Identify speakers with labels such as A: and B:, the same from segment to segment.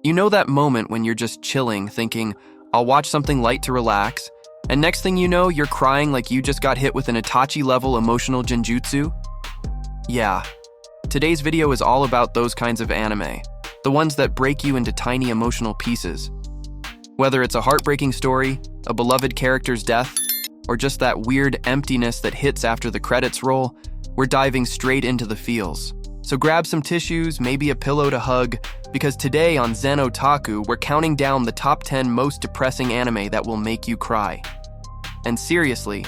A: You know that moment when you're just chilling, thinking, I'll watch something light to relax, and next thing you know, you're crying like you just got hit with an Itachi-level emotional genjutsu? Yeah. Today's video is all about those kinds of anime, the ones that break you into tiny emotional pieces. Whether it's a heartbreaking story, a beloved character's death, or just that weird emptiness that hits after the credits roll, we're diving straight into the feels. So grab some tissues, maybe a pillow to hug, because today on Zen Otaku, we're counting down the top 10 most depressing anime that will make you cry. And seriously,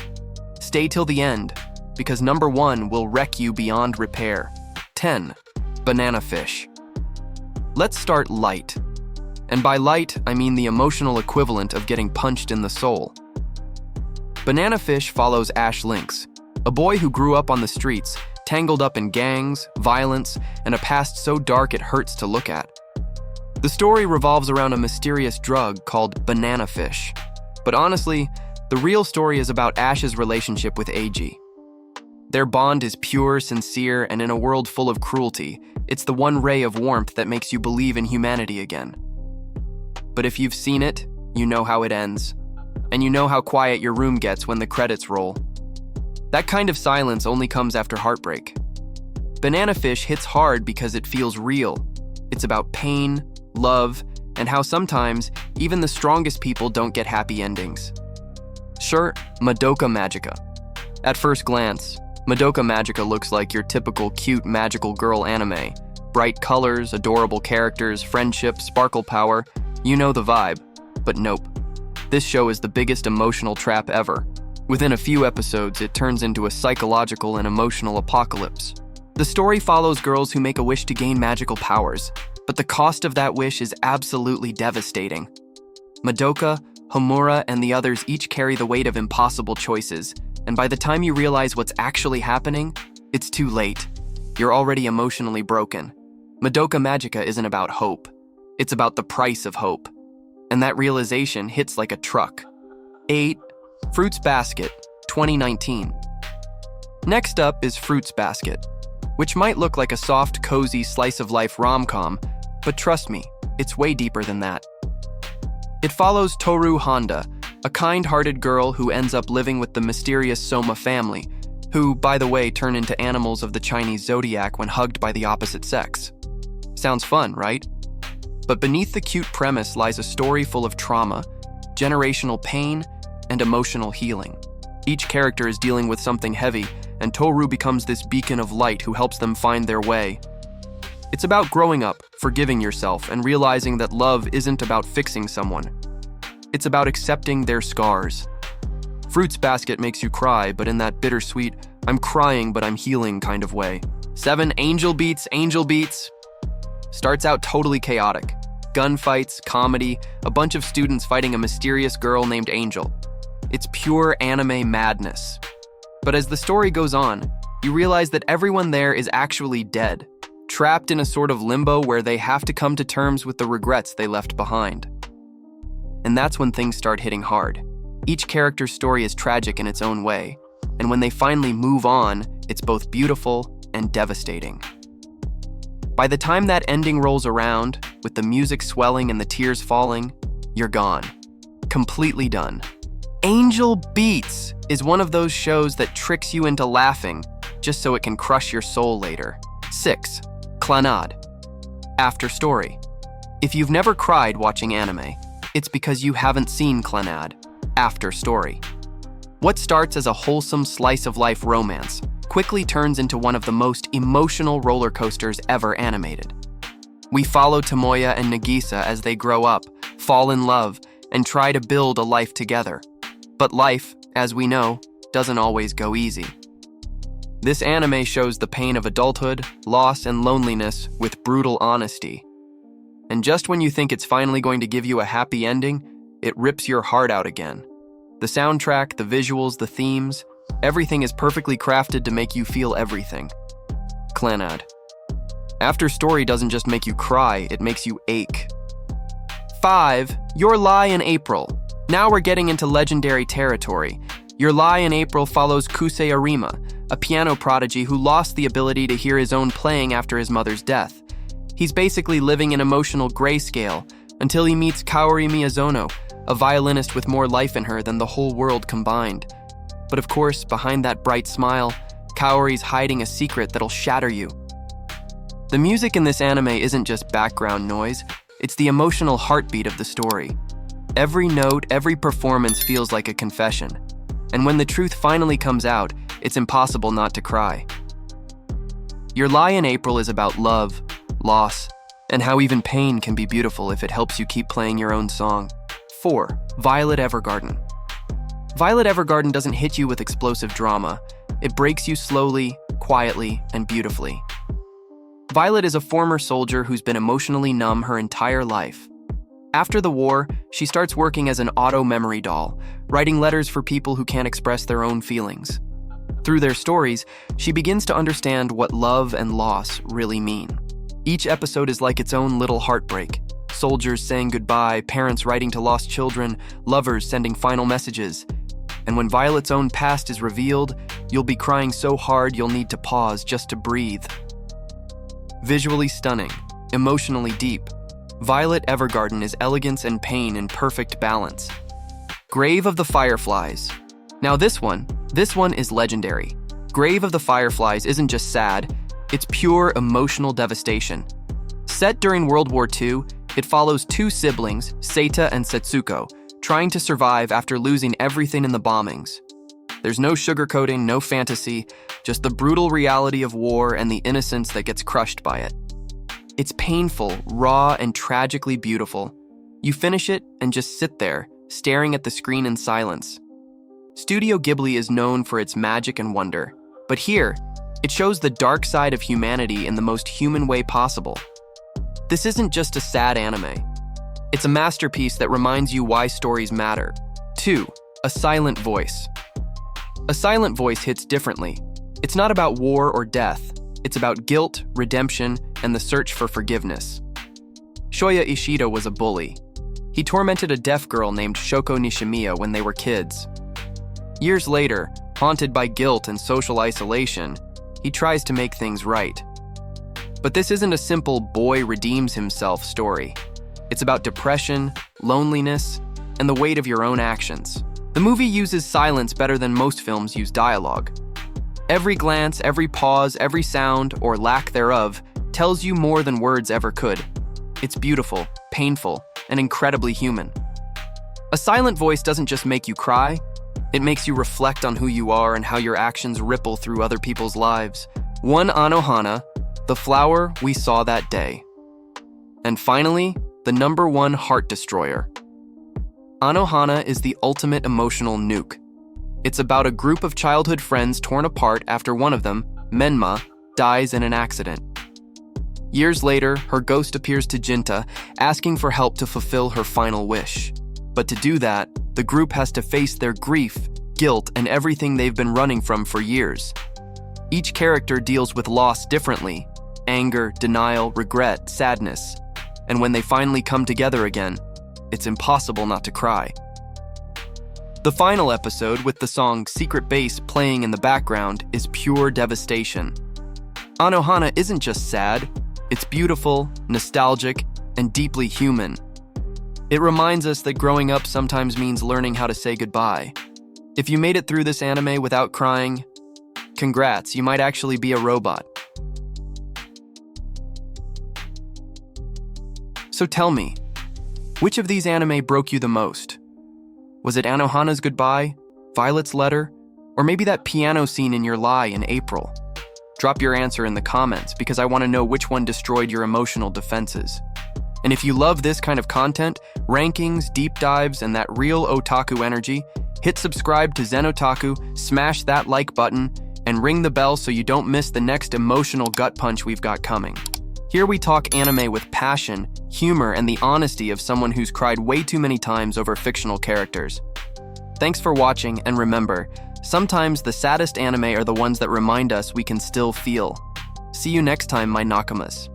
A: stay till the end, because number 1 will wreck you beyond repair. 10. Banana Fish. Let's start light. And by light, I mean the emotional equivalent of getting punched in the soul. Banana Fish follows Ash Lynx, a boy who grew up on the streets, tangled up in gangs, violence, and a past so dark it hurts to look at. The story revolves around a mysterious drug called banana fish. But honestly, the real story is about Ash's relationship with Eiji. Their bond is pure, sincere, and in a world full of cruelty, it's the one ray of warmth that makes you believe in humanity again. But if you've seen it, you know how it ends. And you know how quiet your room gets when the credits roll. That kind of silence only comes after heartbreak. Banana Fish hits hard because it feels real. It's about pain, love, and how sometimes even the strongest people don't get happy endings. Sure, Madoka Magica. At first glance, Madoka Magica looks like your typical cute magical girl anime. Bright colors, adorable characters, friendship, sparkle power. You know the vibe. But nope. This show is the biggest emotional trap ever. Within a few episodes, it turns into a psychological and emotional apocalypse. The story follows girls who make a wish to gain magical powers, but the cost of that wish is absolutely devastating. Madoka, Homura, and the others each carry the weight of impossible choices, and by the time you realize what's actually happening, it's too late. You're already emotionally broken. Madoka Magica isn't about hope. It's about the price of hope. And that realization hits like a truck. 8. Fruits Basket, 2019. Next up is Fruits Basket, which might look like a soft, cozy, slice-of-life rom-com, but trust me, it's way deeper than that. It follows Toru Honda, a kind-hearted girl who ends up living with the mysterious Soma family, who, by the way, turn into animals of the Chinese zodiac when hugged by the opposite sex. Sounds fun, right? But beneath the cute premise lies a story full of trauma, generational pain, and emotional healing. Each character is dealing with something heavy, and Toru becomes this beacon of light who helps them find their way. It's about growing up, forgiving yourself, and realizing that love isn't about fixing someone. It's about accepting their scars. Fruits Basket makes you cry, but in that bittersweet, I'm crying but I'm healing kind of way. 7. Angel Beats, Angel Beats. Starts out totally chaotic. Gunfights, comedy, a bunch of students fighting a mysterious girl named Angel. It's pure anime madness. But as the story goes on, you realize that everyone there is actually dead, trapped in a sort of limbo where they have to come to terms with the regrets they left behind. And that's when things start hitting hard. Each character's story is tragic in its own way, and when they finally move on, it's both beautiful and devastating. By the time that ending rolls around, with the music swelling and the tears falling, you're gone. Completely done. Angel Beats is one of those shows that tricks you into laughing just so it can crush your soul later. 6. Clannad. After Story. If you've never cried watching anime, it's because you haven't seen Clannad. After Story. What starts as a wholesome slice-of-life romance quickly turns into one of the most emotional roller coasters ever animated. We follow Tomoya and Nagisa as they grow up, fall in love, and try to build a life together. But life, as we know, doesn't always go easy. This anime shows the pain of adulthood, loss, and loneliness with brutal honesty. And just when you think it's finally going to give you a happy ending, it rips your heart out again. The soundtrack, the visuals, the themes, everything is perfectly crafted to make you feel everything. Clannad. After Story doesn't just make you cry, it makes you ache. 5. Your Lie in April. Now we're getting into legendary territory. Your Lie in April follows Kusei Arima, a piano prodigy who lost the ability to hear his own playing after his mother's death. He's basically living in emotional grayscale until he meets Kaori Miyazono, a violinist with more life in her than the whole world combined. But of course, behind that bright smile, Kaori's hiding a secret that'll shatter you. The music in this anime isn't just background noise, it's the emotional heartbeat of the story. Every note, every performance feels like a confession. And when the truth finally comes out, it's impossible not to cry. Your Lie in April is about love, loss, and how even pain can be beautiful if it helps you keep playing your own song. 4. Violet Evergarden. Violet Evergarden doesn't hit you with explosive drama. It breaks you slowly, quietly, and beautifully. Violet is a former soldier who's been emotionally numb her entire life. After the war, she starts working as an auto memory doll, writing letters for people who can't express their own feelings. Through their stories, she begins to understand what love and loss really mean. Each episode is like its own little heartbreak. Soldiers saying goodbye, parents writing to lost children, lovers sending final messages. And when Violet's own past is revealed, you'll be crying so hard you'll need to pause just to breathe. Visually stunning, emotionally deep, Violet Evergarden is elegance and pain in perfect balance. Grave of the Fireflies. Now this one is legendary. Grave of the Fireflies isn't just sad, it's pure emotional devastation. Set during World War II, it follows two siblings, Seita and Setsuko, trying to survive after losing everything in the bombings. There's no sugarcoating, no fantasy, just the brutal reality of war and the innocence that gets crushed by it. It's painful, raw, and tragically beautiful. You finish it and just sit there, staring at the screen in silence. Studio Ghibli is known for its magic and wonder, but here, it shows the dark side of humanity in the most human way possible. This isn't just a sad anime. It's a masterpiece that reminds you why stories matter. 2. A Silent Voice. A Silent Voice hits differently. It's not about war or death. It's about guilt, redemption, and the search for forgiveness. Shoya Ishida was a bully. He tormented a deaf girl named Shoko Nishimiya when they were kids. Years later, haunted by guilt and social isolation, he tries to make things right. But this isn't a simple boy redeems himself story. It's about depression, loneliness, and the weight of your own actions. The movie uses silence better than most films use dialogue. Every glance, every pause, every sound, or lack thereof, tells you more than words ever could. It's beautiful, painful, and incredibly human. A Silent Voice doesn't just make you cry, it makes you reflect on who you are and how your actions ripple through other people's lives. 1. Anohana, the flower we saw that day. And finally, the number 1 heart destroyer. Anohana is the ultimate emotional nuke. It's about a group of childhood friends torn apart after one of them, Menma, dies in an accident. Years later, her ghost appears to Jinta, asking for help to fulfill her final wish. But to do that, the group has to face their grief, guilt, and everything they've been running from for years. Each character deals with loss differently: anger, denial, regret, sadness. And when they finally come together again, it's impossible not to cry. The final episode, with the song Secret Base playing in the background, is pure devastation. Anohana isn't just sad, it's beautiful, nostalgic, and deeply human. It reminds us that growing up sometimes means learning how to say goodbye. If you made it through this anime without crying, congrats, you might actually be a robot. So tell me, which of these anime broke you the most? Was it Anohana's goodbye, Violet's letter, or maybe that piano scene in your Lie in April? Drop your answer in the comments because I want to know which one destroyed your emotional defenses. And if you love this kind of content, rankings, deep dives, and that real otaku energy, hit subscribe to Zen Otaku, smash that like button, and ring the bell so you don't miss the next emotional gut punch we've got coming. Here we talk anime with passion, humor, and the honesty of someone who's cried way too many times over fictional characters. Thanks for watching, and remember, sometimes the saddest anime are the ones that remind us we can still feel. See you next time, my Nakamas.